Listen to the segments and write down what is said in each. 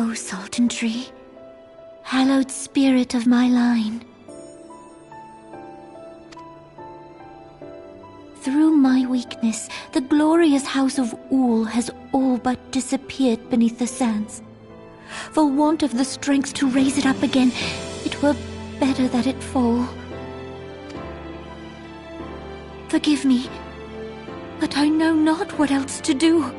O Sultan Tree, hallowed spirit of my line. Through my weakness, the glorious house of Ul has all but disappeared beneath the sands. For want of the strength to raise it up again, it were better that it fall. Forgive me, but I know not what else to do.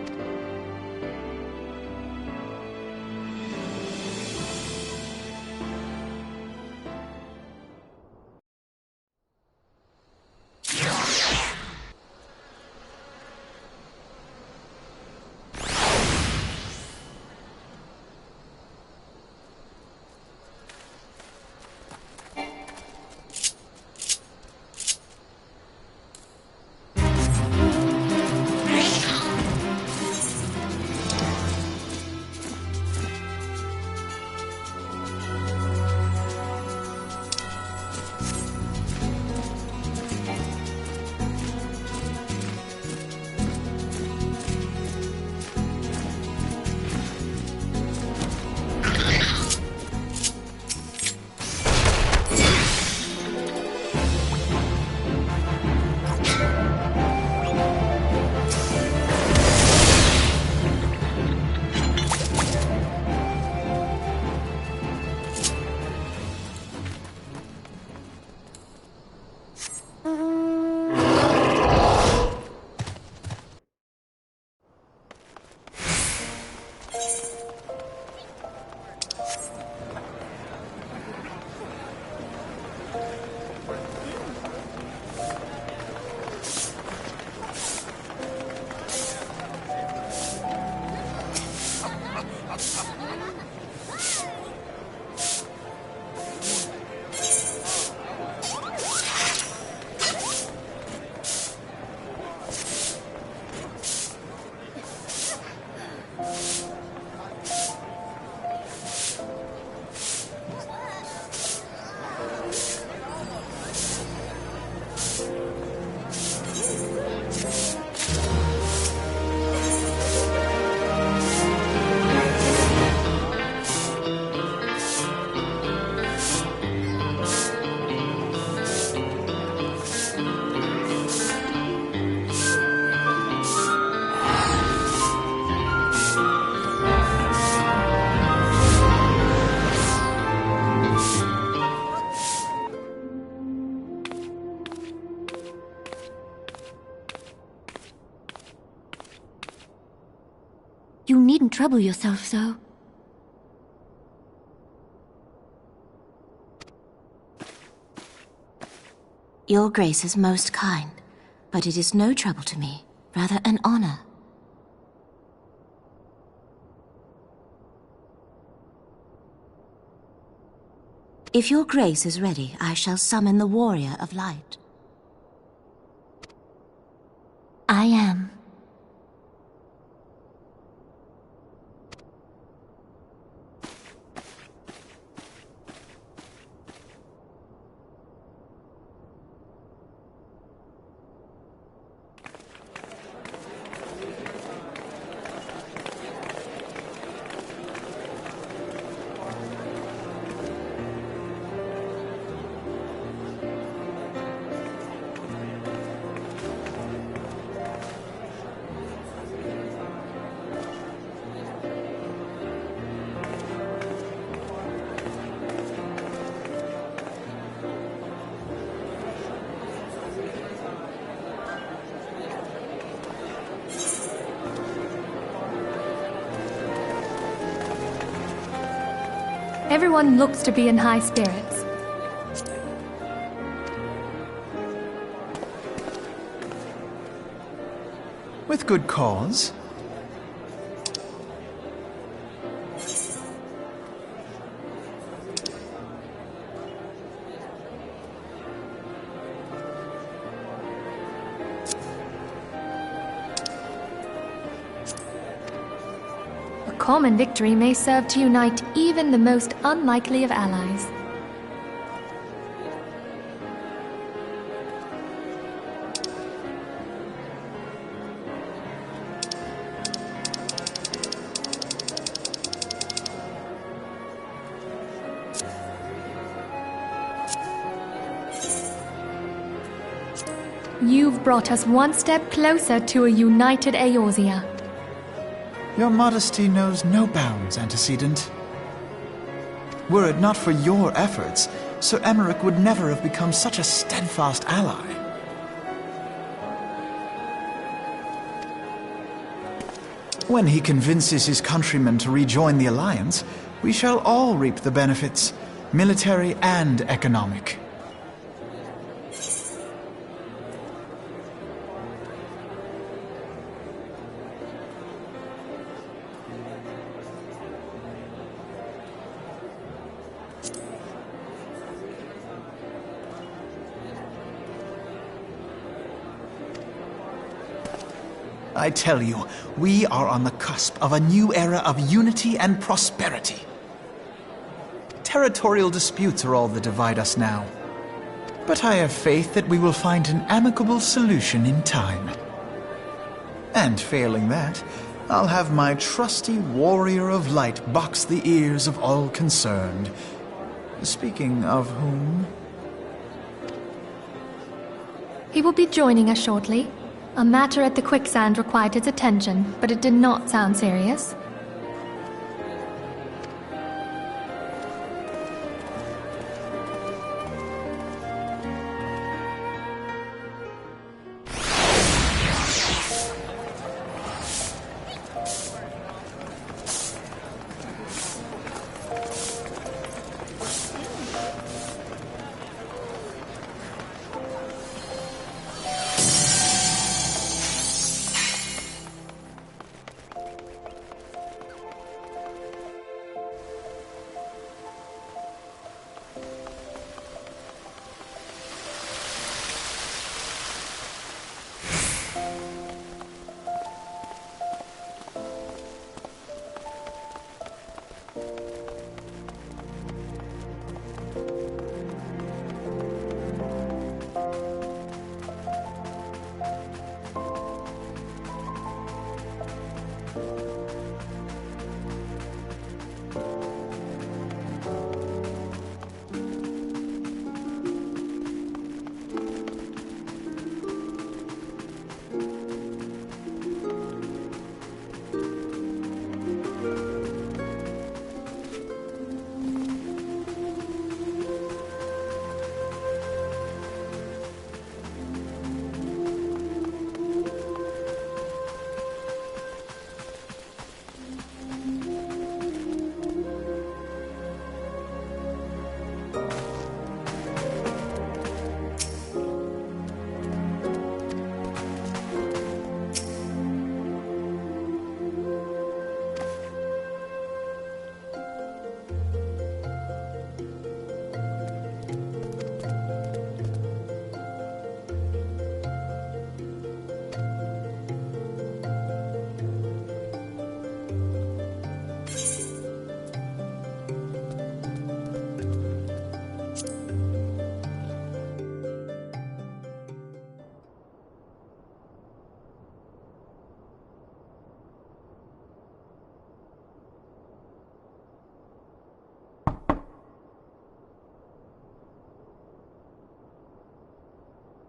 You needn't trouble yourself so. Your Grace is most kind, but it is no trouble to me, rather an honor. If your Grace is ready, I shall summon the Warrior of Light. I am. Everyone looks to be in high spirits. With good cause. A common victory may serve to unite even the most unlikely of allies. You've brought us one step closer to a united Eorzea. Your modesty knows no bounds, antecedent. Were it not for your efforts, Sir Emmerich would never have become such a steadfast ally. When he convinces his countrymen to rejoin the Alliance, we shall all reap the benefits, military and economic. I tell you, we are on the cusp of a new era of unity and prosperity. Territorial disputes are all that divide us now. But I have faith that we will find an amicable solution in time. And failing that, I'll have my trusty warrior of light box the ears of all concerned. Speaking of whom... He will be joining us shortly. A matter at the quicksand required his attention, but it did not sound serious.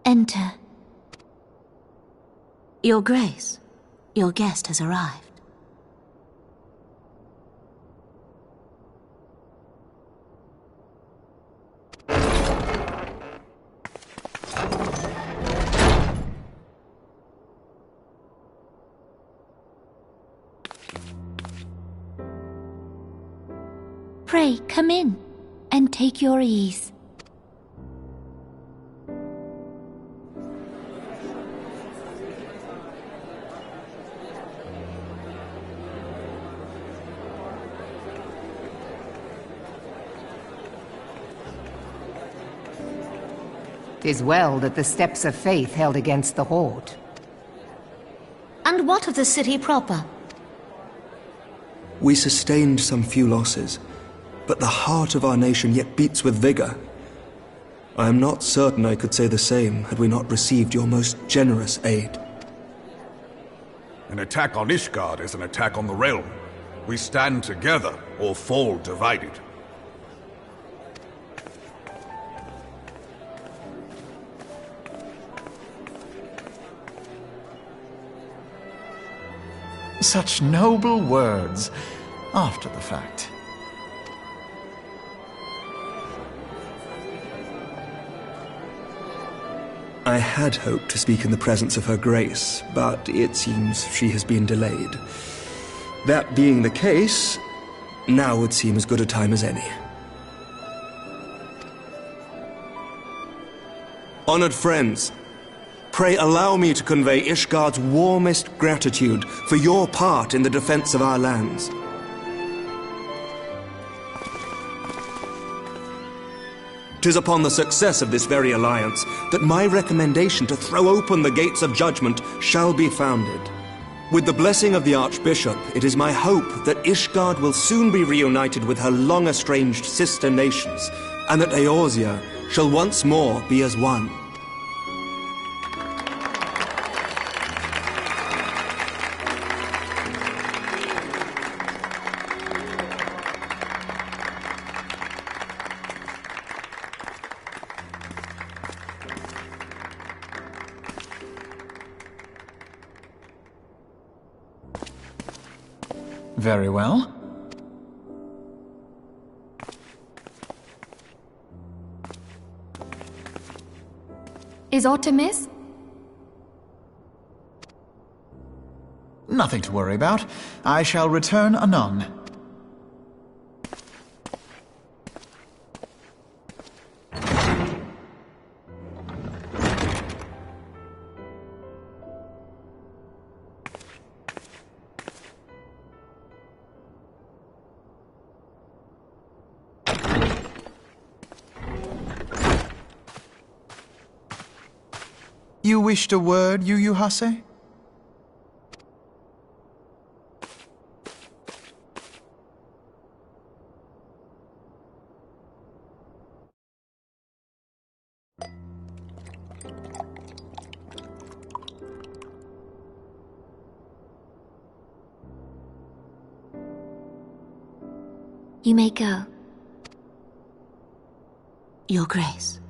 Enter. Your Grace, your guest has arrived. Pray, come in, and take your ease. 'Tis well that the steps of faith held against the Horde. And what of the city proper? We sustained some few losses, but the heart of our nation yet beats with vigor. I am not certain I could say the same had we not received your most generous aid. An attack on Ishgard is an attack on the realm. We stand together or fall divided. Such noble words after the fact. I had hoped to speak in the presence of Her Grace, but it seems she has been delayed. That being the case, now would seem as good a time as any. Honored friends, pray allow me to convey Ishgard's warmest gratitude for your part in the defense of our lands. 'Tis upon the success of this very alliance that my recommendation to throw open the gates of judgment shall be founded. With the blessing of the Archbishop, it is my hope that Ishgard will soon be reunited with her long-estranged sister nations, and that Eorzea shall once more be as one. Very well. Is aught amiss? Nothing to worry about. I shall return anon. You wished a word, Yu Hase? You may go. Your Grace.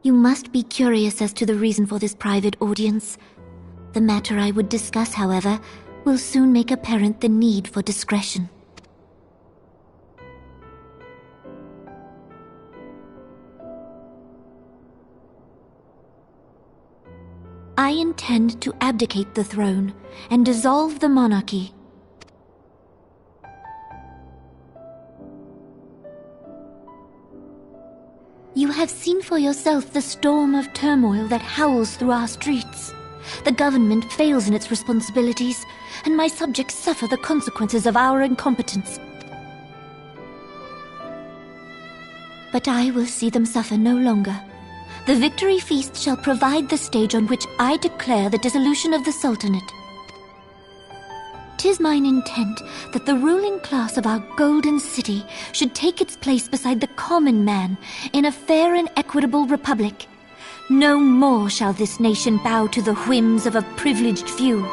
You must be curious as to the reason for this private audience. The matter I would discuss, however, will soon make apparent the need for discretion. I intend to abdicate the throne and dissolve the monarchy. You have seen for yourself the storm of turmoil that howls through our streets. The government fails in its responsibilities, and my subjects suffer the consequences of our incompetence. But I will see them suffer no longer. The victory feast shall provide the stage on which I declare the dissolution of the Sultanate. 'Tis mine intent that the ruling class of our golden city should take its place beside the common man in a fair and equitable republic. No more shall this nation bow to the whims of a privileged few.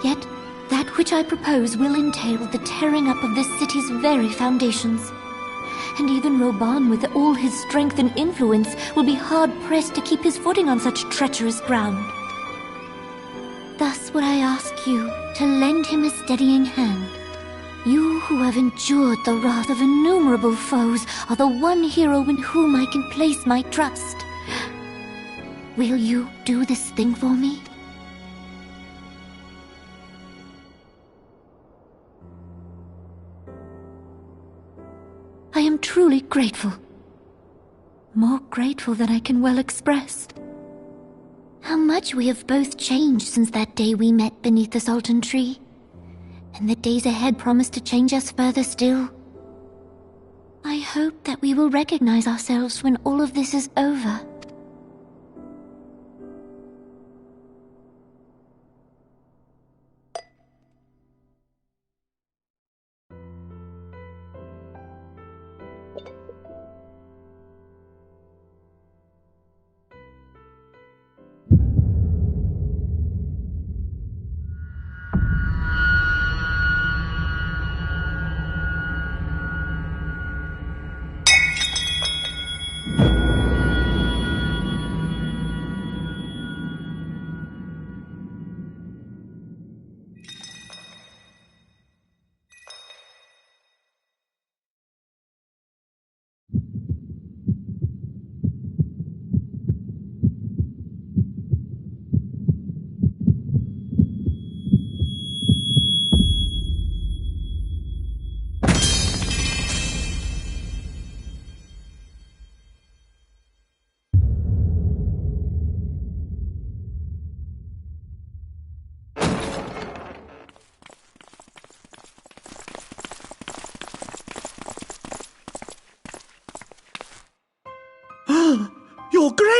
Yet, that which I propose will entail the tearing up of this city's very foundations. And even Roban, with all his strength and influence, will be hard-pressed to keep his footing on such treacherous ground. Thus would I ask you to lend him a steadying hand. You who have endured the wrath of innumerable foes are the one hero in whom I can place my trust. Will you do this thing for me? I am truly grateful. More grateful than I can well express. How much we have both changed since that day we met beneath the Sultan tree. And the days ahead promise to change us further still. I hope that we will recognize ourselves when all of this is over.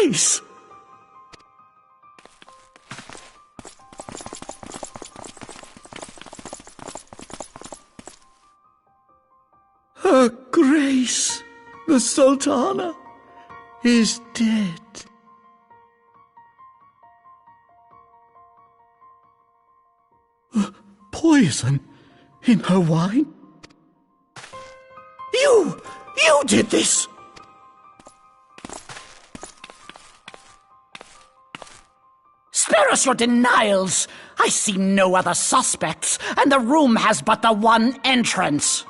Grace! Her Grace, the Sultana, is dead. Poison in her wine? You did this! Spare us your denials! I see no other suspects, and the room has but the one entrance.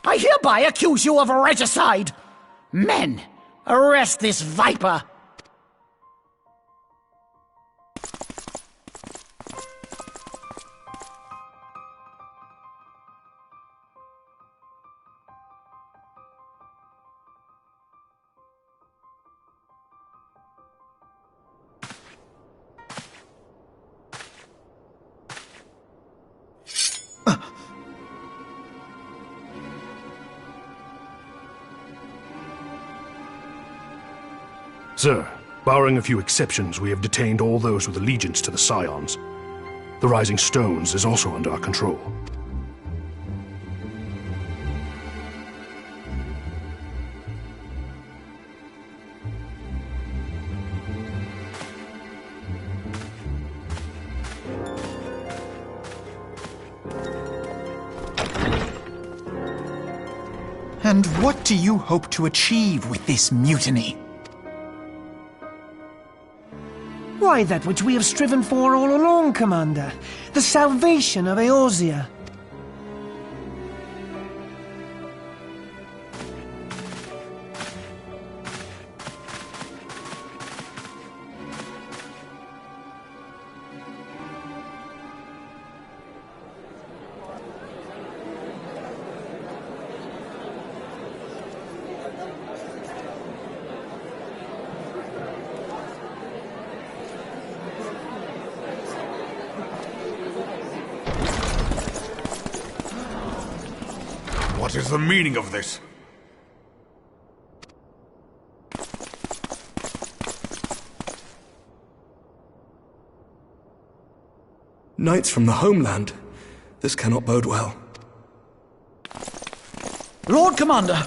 I hereby accuse you of regicide! Men, arrest this viper! Sir, barring a few exceptions, we have detained all those with allegiance to the Scions. The Rising Stones is also under our control. And what do you hope to achieve with this mutiny? Why, that which we have striven for all along, Commander. The salvation of Eorzea. What is the meaning of this? Knights from the homeland. This cannot bode well. Lord Commander,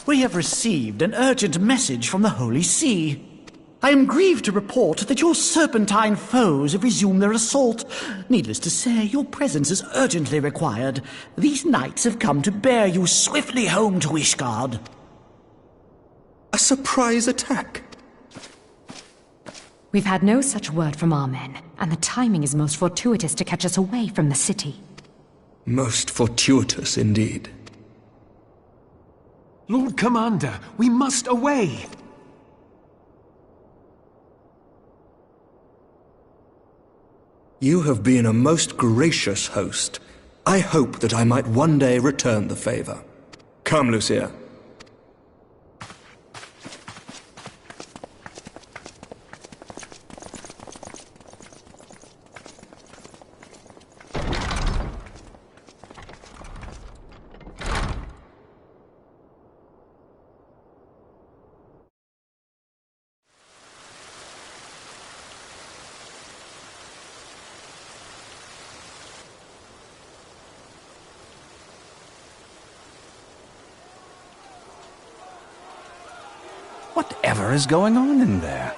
we have received an urgent message from the Holy See. I am grieved to report that your serpentine foes have resumed their assault. Needless to say, your presence is urgently required. These knights have come to bear you swiftly home to Ishgard. A surprise attack? We've had no such word from our men, and the timing is most fortuitous to catch us away from the city. Most fortuitous indeed. Lord Commander, we must away! You have been a most gracious host. I hope that I might one day return the favor. Come, Lucia. Whatever is going on in there?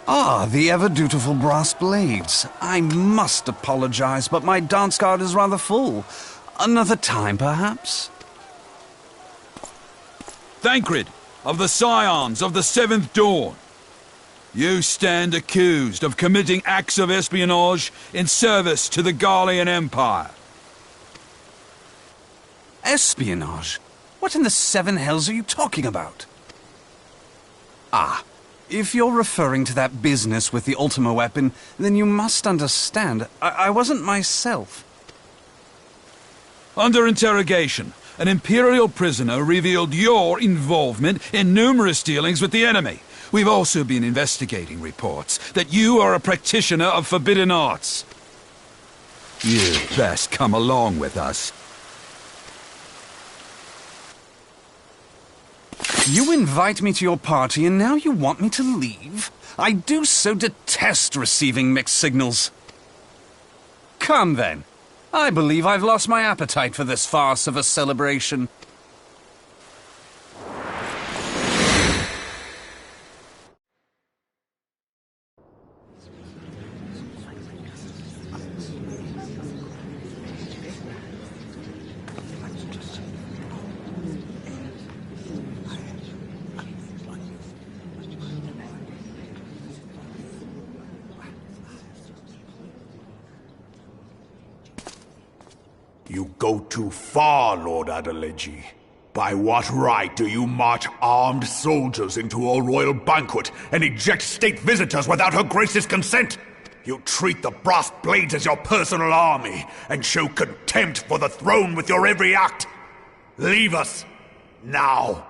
Ah, the ever-dutiful brass blades. I must apologize, but my dance card is rather full. Another time, perhaps? Thancred, of the Scions of the Seventh Dawn. You stand accused of committing acts of espionage in service to the Garlean Empire. Espionage? What in the seven hells are you talking about? Ah, if you're referring to that business with the Ultima weapon, then you must understand, I wasn't myself. Under interrogation, an Imperial prisoner revealed your involvement in numerous dealings with the enemy, We've also been investigating reports that you are a practitioner of forbidden arts. You'd best come along with us. You invite me to your party and now you want me to leave? I do so detest receiving mixed signals. Come then. I believe I've lost my appetite for this farce of a celebration. You go too far, Lord Adeleji. By what right do you march armed soldiers into a royal banquet and eject state visitors without Her Grace's consent? You treat the brass blades as your personal army and show contempt for the throne with your every act. Leave us, now.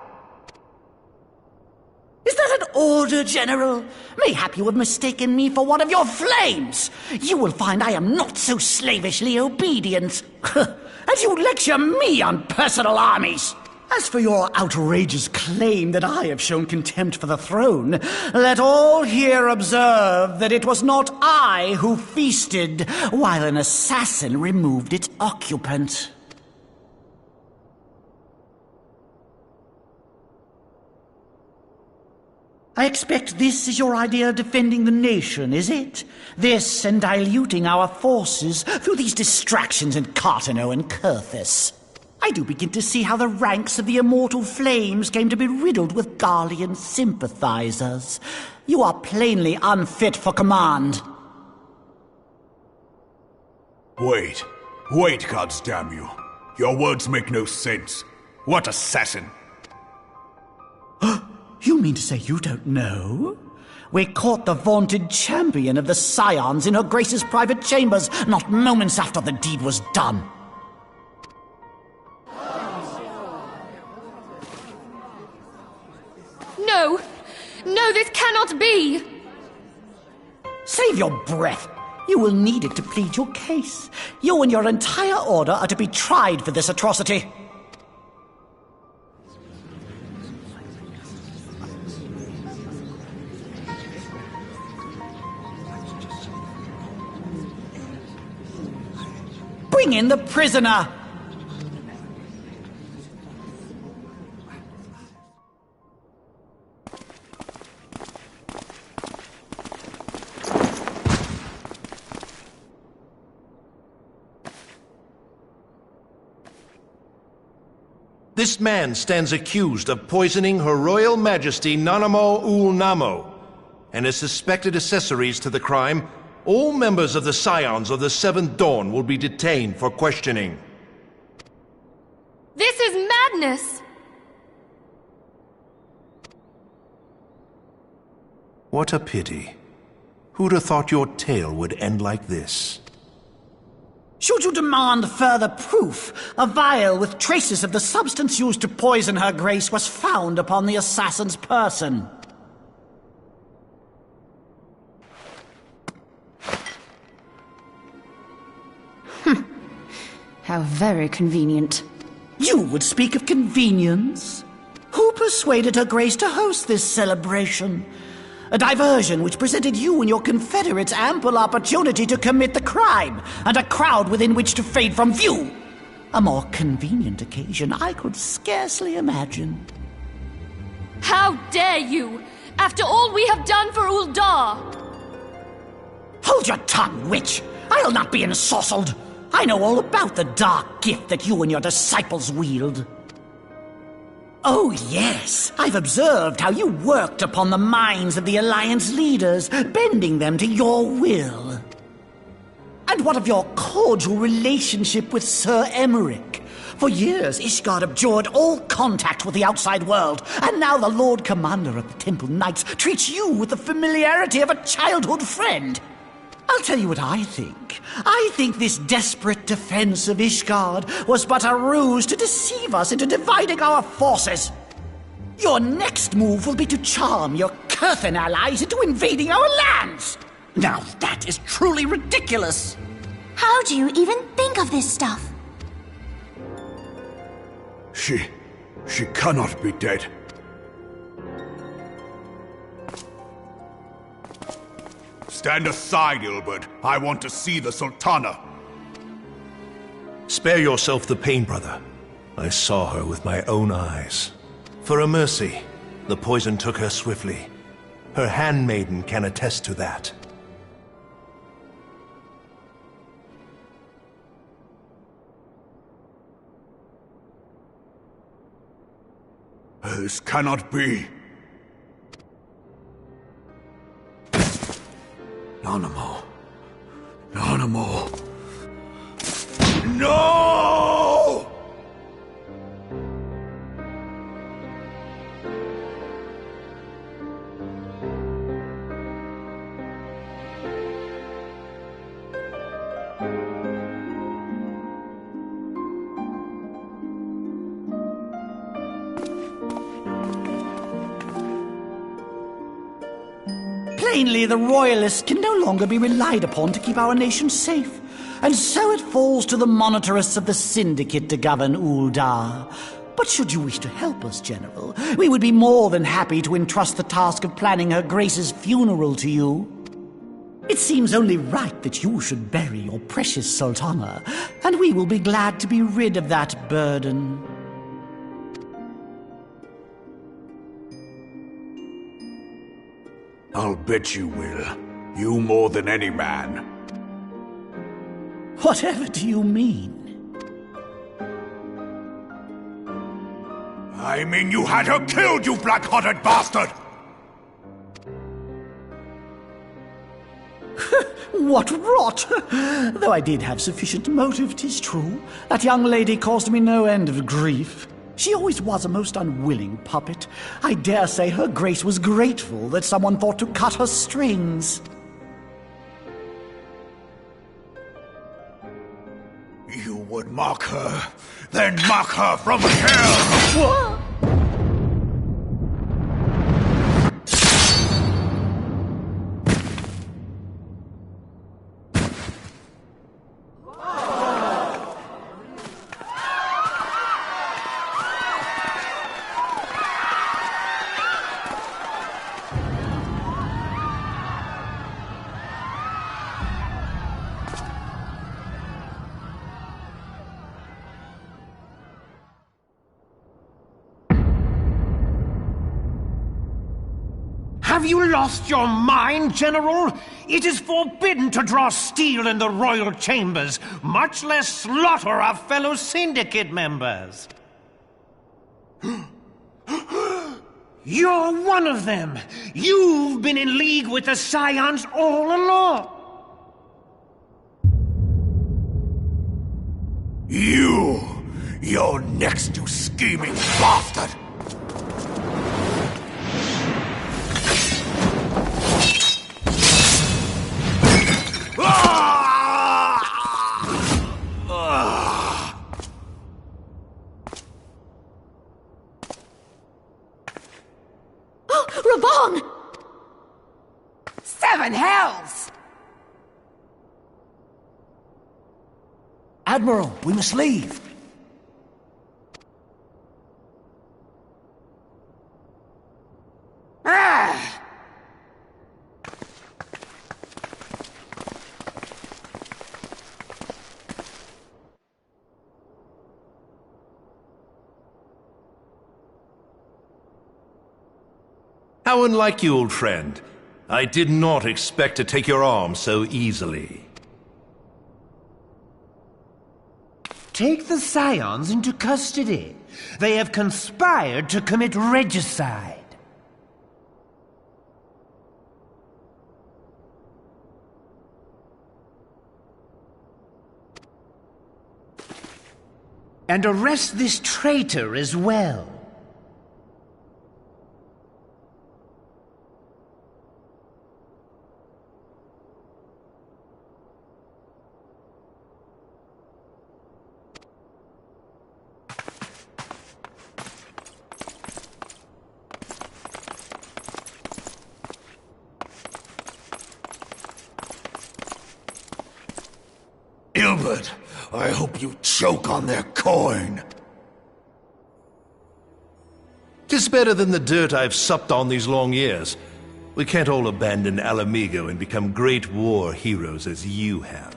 Is that an order, General? Mayhap you have mistaken me for one of your flames. You will find I am not so slavishly obedient. As you lecture me on personal armies. As for your outrageous claim that I have shown contempt for the throne, let all here observe that it was not I who feasted while an assassin removed its occupant. I expect this is your idea of defending the nation, is it? This and diluting our forces through these distractions in Cartano and Kurthis. I do begin to see how the ranks of the Immortal Flames came to be riddled with Garlean sympathizers. You are plainly unfit for command. Wait, goddamn you. Your words make no sense. What assassin? You mean to say you don't know? We caught the vaunted champion of the Scions in Her Grace's private chambers, not moments after the deed was done. No! No, this cannot be! Save your breath. You will need it to plead your case. You and your entire order are to be tried for this atrocity. Bring in the prisoner! This man stands accused of poisoning Her Royal Majesty Nanamo Ul Namo, and as suspected accessories to the crime, all members of the Scions of the Seventh Dawn will be detained for questioning. This is madness! What a pity. Who'd have thought your tale would end like this? Should you demand further proof, a vial with traces of the substance used to poison Her Grace was found upon the assassin's person. How very convenient. You would speak of convenience? Who persuaded Her Grace to host this celebration? A diversion which presented you and your confederates ample opportunity to commit the crime, and a crowd within which to fade from view. A more convenient occasion I could scarcely imagine. How dare you! After all we have done for Uldar! Hold your tongue, witch! I'll not be ensorcelled! I know all about the dark gift that you and your disciples wield. Oh, yes. I've observed how you worked upon the minds of the Alliance leaders, bending them to your will. And what of your cordial relationship with Sir Emmerich? For years, Ishgard abjured all contact with the outside world, and now the Lord Commander of the Temple Knights treats you with the familiarity of a childhood friend. I'll tell you what I think. I think this desperate defense of Ishgard was but a ruse to deceive us into dividing our forces. Your next move will be to charm your Kurthan allies into invading our lands! Now that is truly ridiculous! How do you even think of this stuff? She cannot be dead. Stand aside, Ilbert. I want to see the Sultana. Spare yourself the pain, brother. I saw her with my own eyes. For a mercy, the poison took her swiftly. Her handmaiden can attest to that. This cannot be. Nanamo. Nanamo. No! Plainly, the Royalists can no longer be relied upon to keep our nation safe. And so it falls to the monitorists of the Syndicate to govern Uldar. But should you wish to help us, General, we would be more than happy to entrust the task of planning Her Grace's funeral to you. It seems only right that you should bury your precious Sultana, and we will be glad to be rid of that burden. I'll bet you will. You more than any man. Whatever do you mean? I mean you had her killed, you black-hearted bastard! What rot! Though I did have sufficient motive, 'tis true. That young lady caused me no end of grief. She always was a most unwilling puppet. I dare say Her Grace was grateful that someone thought to cut her strings. You would mock her, then mock her from hell! What? Have you lost your mind, General? It is forbidden to draw steel in the royal chambers, much less slaughter our fellow Syndicate members. You're one of them! You've been in league with the Scions all along! You're next, you scheming bastard! Raban! Seven hells! Admiral, we must leave. Ah! How unlike you, old friend. I did not expect to take your arm so easily. Take the Scions into custody. They have conspired to commit regicide. And arrest this traitor as well. But I hope you choke on their coin. 'Tis better than the dirt I've supped on these long years. We can't all abandon Alamigo and become great war heroes as you have.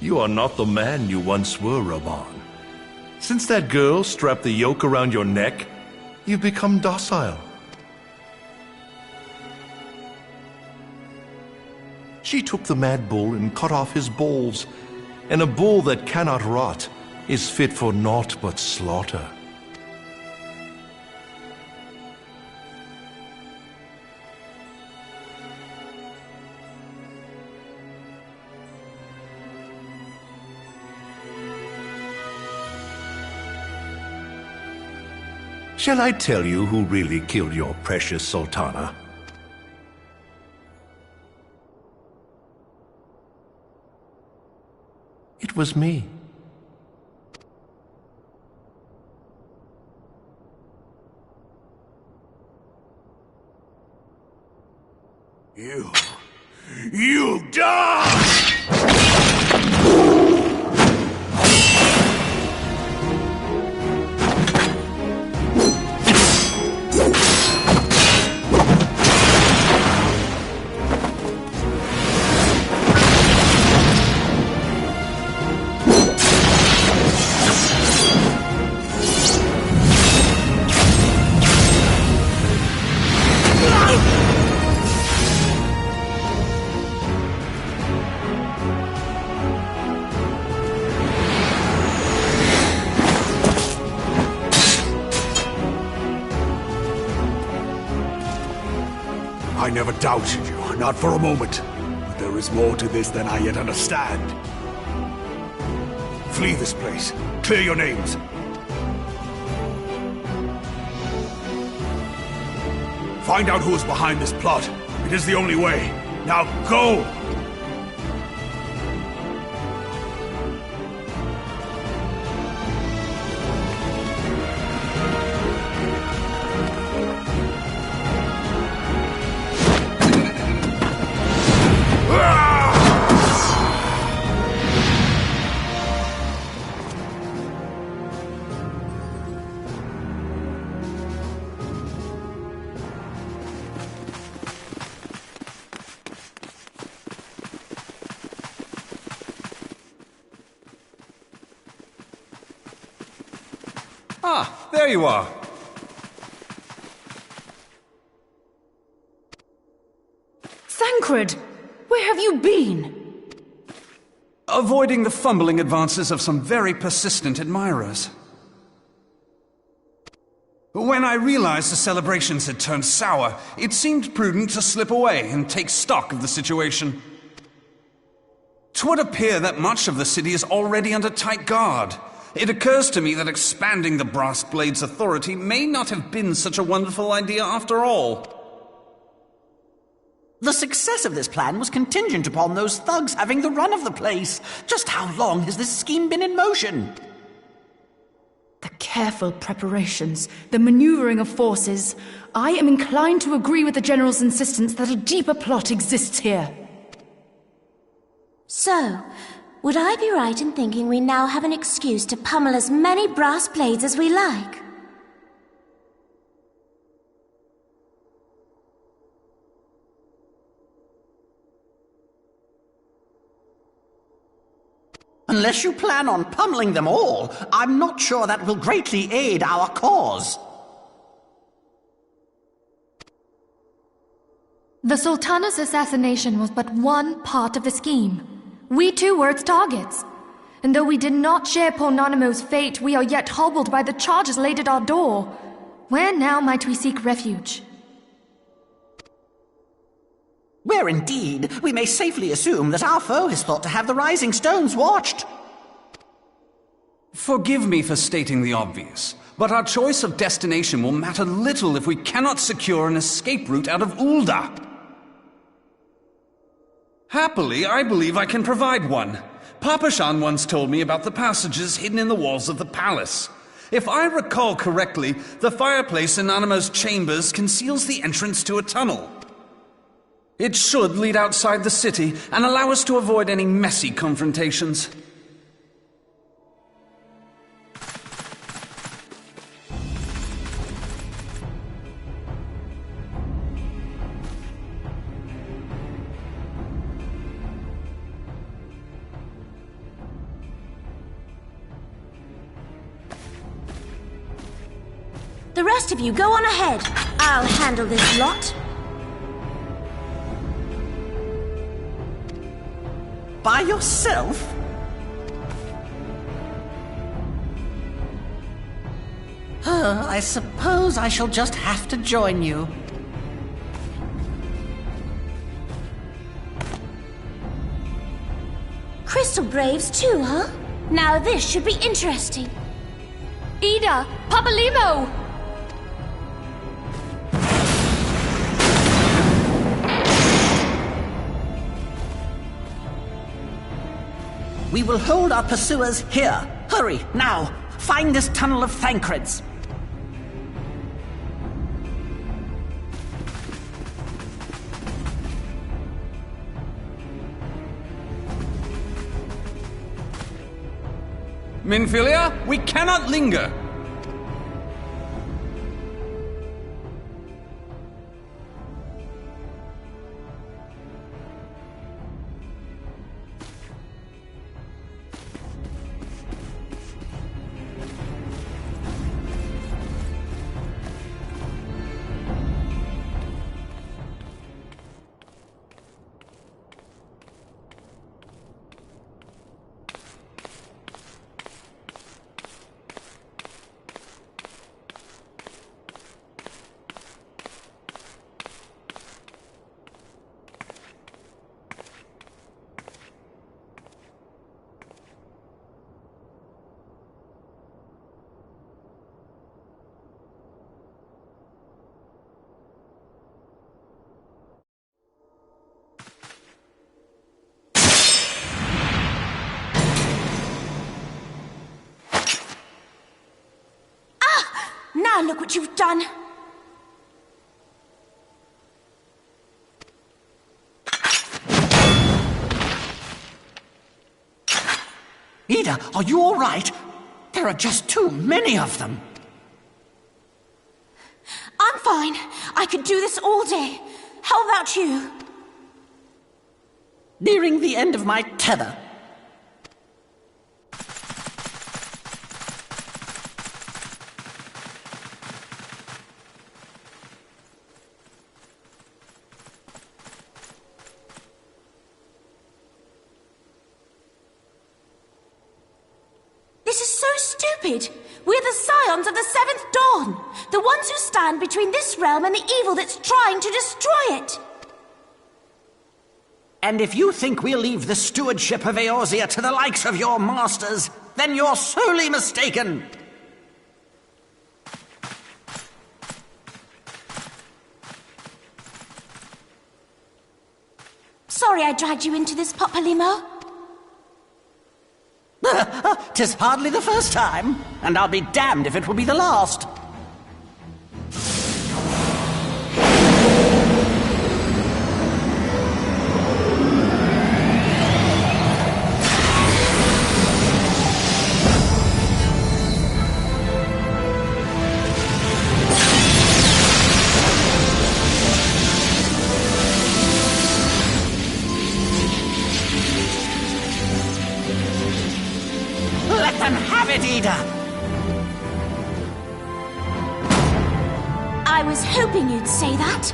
You are not the man you once were, Raban. Since that girl strapped the yoke around your neck, you've become docile. She took the mad bull and cut off his balls, and a bull that cannot rot is fit for naught but slaughter. Shall I tell you who really killed your precious Sultana? It was me. You die! I never doubted you, not for a moment. But there is more to this than I yet understand. Flee this place. Clear your names. Find out who is behind this plot. It is the only way. Now go! Ah, there you are. Thancred! Where have you been? Avoiding the fumbling advances of some very persistent admirers. When I realized the celebrations had turned sour, it seemed prudent to slip away and take stock of the situation. 'Twould appear that much of the city is already under tight guard. It occurs to me that expanding the Brass Blade's authority may not have been such a wonderful idea after all. The success of this plan was contingent upon those thugs having the run of the place. Just how long has this scheme been in motion? The careful preparations, the maneuvering of forces. I am inclined to agree with the General's insistence that a deeper plot exists here. So, would I be right in thinking we now have an excuse to pummel as many brass blades as we like? Unless you plan on pummeling them all, I'm not sure that will greatly aid our cause. The Sultana's assassination was but one part of the scheme. We too were its targets. And though we did not share Pornonimo's fate, we are yet hobbled by the charges laid at our door. Where now might we seek refuge? Where indeed, we may safely assume that our foe has thought to have the Rising Stones watched. Forgive me for stating the obvious, but our choice of destination will matter little if we cannot secure an escape route out of Ul'dah. Happily, I believe I can provide one. Papashan once told me about the passages hidden in the walls of the palace. If I recall correctly, the fireplace in Animo's chambers conceals the entrance to a tunnel. It should lead outside the city and allow us to avoid any messy confrontations. The rest of you go on ahead. I'll handle this lot. By yourself? I suppose I shall just have to join you. Crystal Braves too, huh? Now this should be interesting. Ida! Papalimo! We will hold our pursuers here. Hurry, now! Find this tunnel of Thancred's. Minfilia, we cannot linger! Now look what you've done. Ida, are you all right? There are just too many of them. I'm fine. I could do this all day. How about you? Nearing the end of my tether. This is so stupid. We're the Scions of the Seventh Dawn. The ones who stand between this realm and the evil that's trying to destroy it. And if you think we'll leave the stewardship of Eorzea to the likes of your masters, then you're sorely mistaken. Sorry I dragged you into this, Papalimo. 'Tis hardly the first time, and I'll be damned if it will be the last. Let them have it, Ida! I was hoping you'd say that.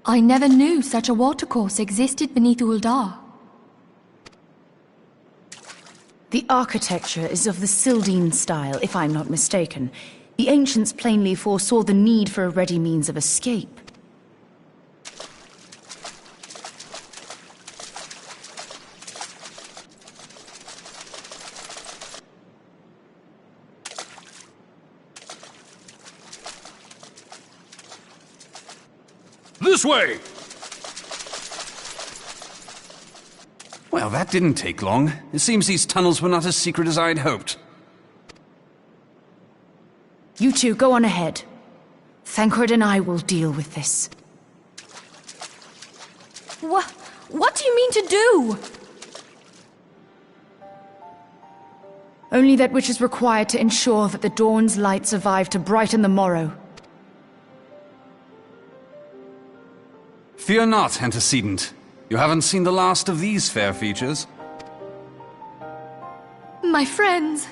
I never knew such a watercourse existed beneath Uldar. The architecture is of the Sildine style, if I'm not mistaken. The ancients plainly foresaw the need for a ready means of escape. This way! Well, that didn't take long. It seems these tunnels were not as secret as I'd hoped. You two, go on ahead. Thancred and I will deal with this. What do you mean to do? Only that which is required to ensure that the dawn's light survive to brighten the morrow. Fear not, antecedent. You haven't seen the last of these fair features. My friends.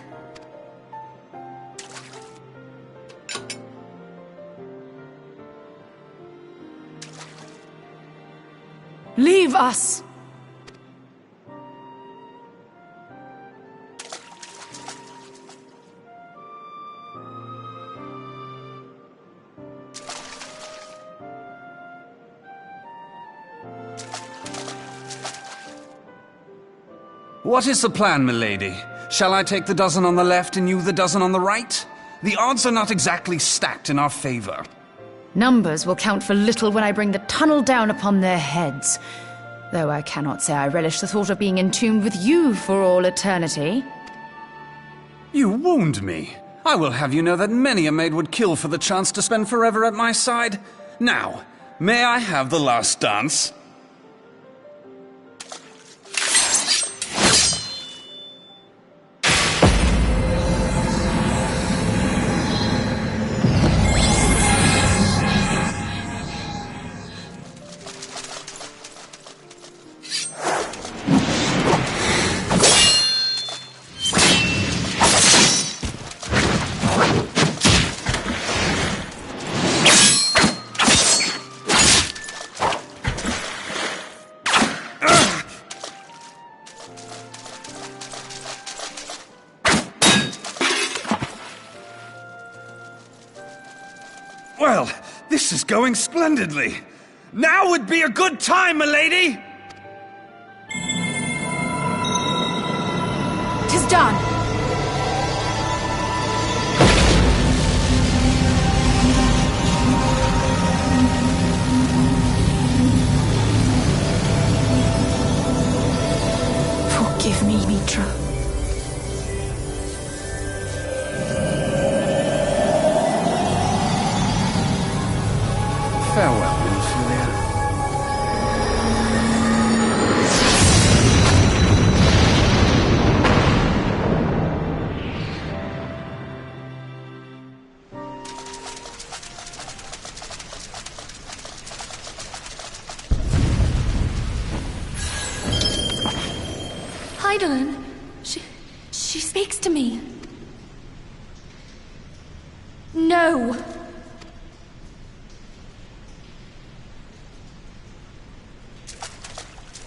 Leave us! What is the plan, milady? Shall I take the dozen on the left and you the dozen on the right? The odds are not exactly stacked in our favor. Numbers will count for little when I bring the tunnel down upon their heads. Though I cannot say I relish the thought of being entombed with you for all eternity. You wound me. I will have you know that many a maid would kill for the chance to spend forever at my side. Now, may I have the last dance? Well, this is going splendidly. Now would be a good time, milady! 'Tis done! Forgive me, Mitra. Farewell, Minfilia. Heidelin, she speaks to me. No.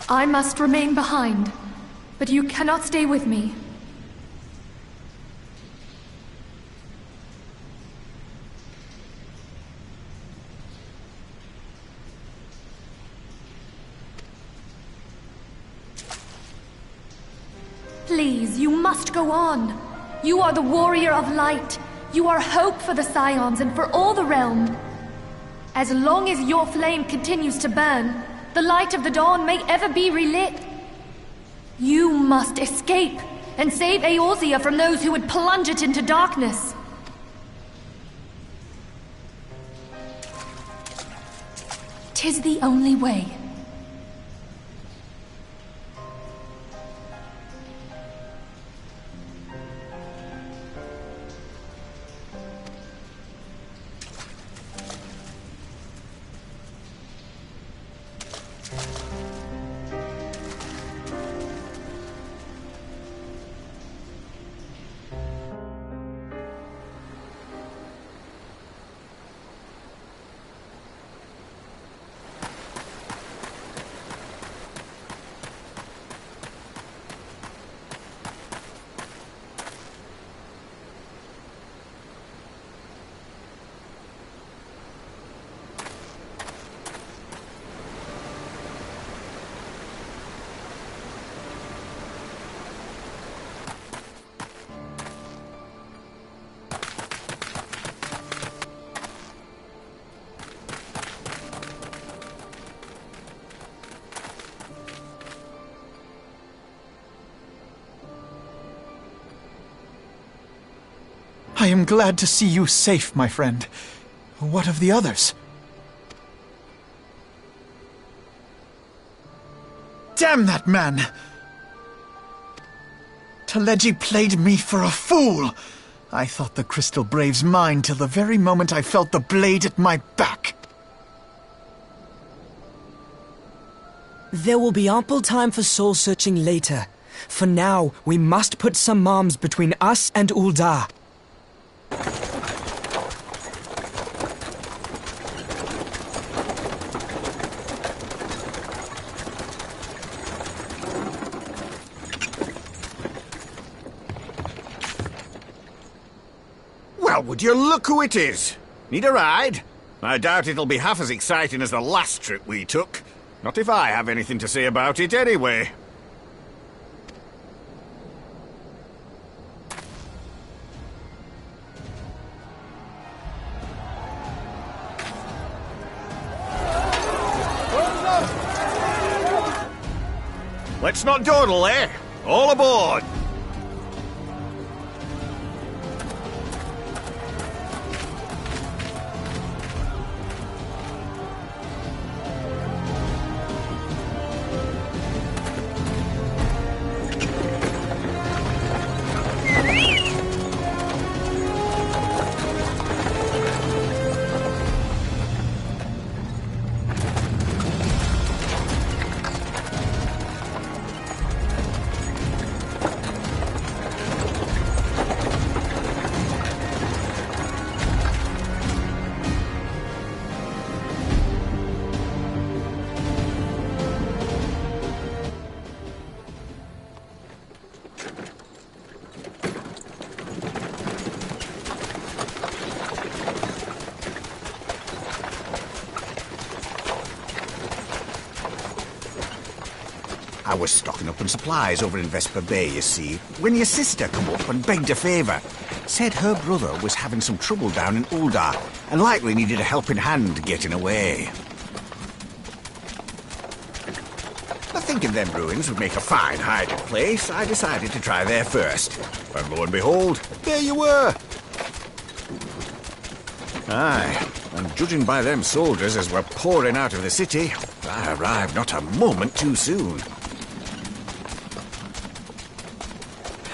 I must remain behind, but you cannot stay with me. Please, you must go on. You are the warrior of light. You are hope for the Scions and for all the realm. As long as your flame continues to burn, the light of the dawn may ever be relit. You must escape and save Eorzea from those who would plunge it into darkness. "'Tis the only way. I am glad to see you safe, my friend. What of the others? Damn that man! Taleji played me for a fool! I thought the Crystal Brave's mine till the very moment I felt the blade at my back. There will be ample time for soul-searching later. For now, we must put some arms between us and Ul'dah. Well, would you look who it is? Need a ride? I doubt it'll be half as exciting as the last trip we took. Not if I have anything to say about it anyway. Let's not dawdle, eh? All aboard! I was stocking up on supplies over in Vesper Bay, you see, when your sister come up and begged a favour. Said her brother was having some trouble down in Ul'dah, and likely needed a helping hand getting away. I thinking them ruins would make a fine hiding place, I decided to try there first. And lo and behold, there you were! Aye, and judging by them soldiers as were pouring out of the city, I arrived not a moment too soon.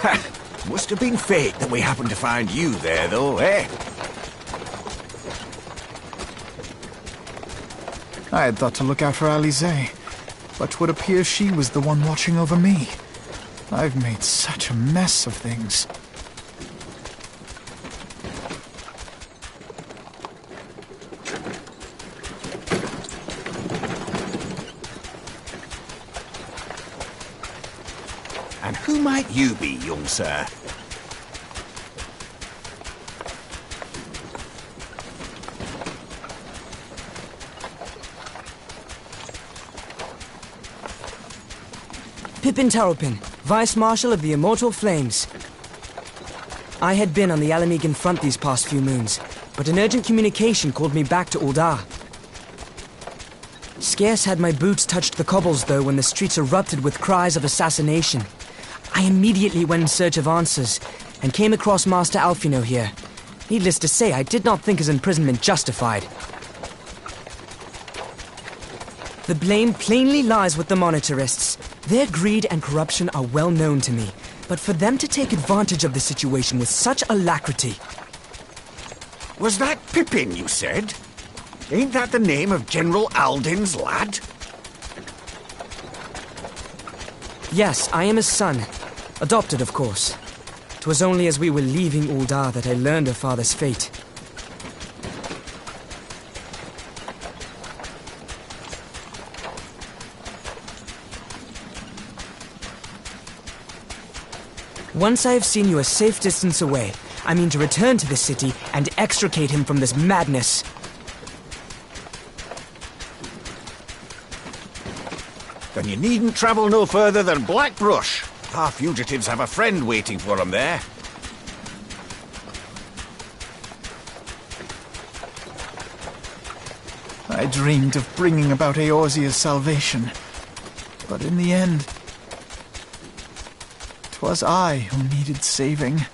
Ha! Must have been fate that we happened to find you there, though, eh? I had thought to look out for Alize, but would appear she was the one watching over me. I've made such a mess of things. And who might you be, young sir? Pippin Taropin, Vice Marshal of the Immortal Flames. I had been on the Alamegan front these past few moons, but an urgent communication called me back to Ul'dah. Scarce had my boots touched the cobbles, though, when the streets erupted with cries of assassination. I immediately went in search of answers, and came across Master Alfino here. Needless to say, I did not think his imprisonment justified. The blame plainly lies with the Monetarists. Their greed and corruption are well known to me, but for them to take advantage of the situation with such alacrity... Was that Pippin, you said? Ain't that the name of General Alden's lad? Yes, I am his son. Adopted, of course. 'Twas only as we were leaving Ul'dah that I learned of father's fate. Once I have seen you a safe distance away, I mean to return to the city and extricate him from this madness. Then you needn't travel no further than Blackbrush. Our fugitives have a friend waiting for them there. I dreamed of bringing about Eorzea's salvation, but in the end, 'twas I who needed saving.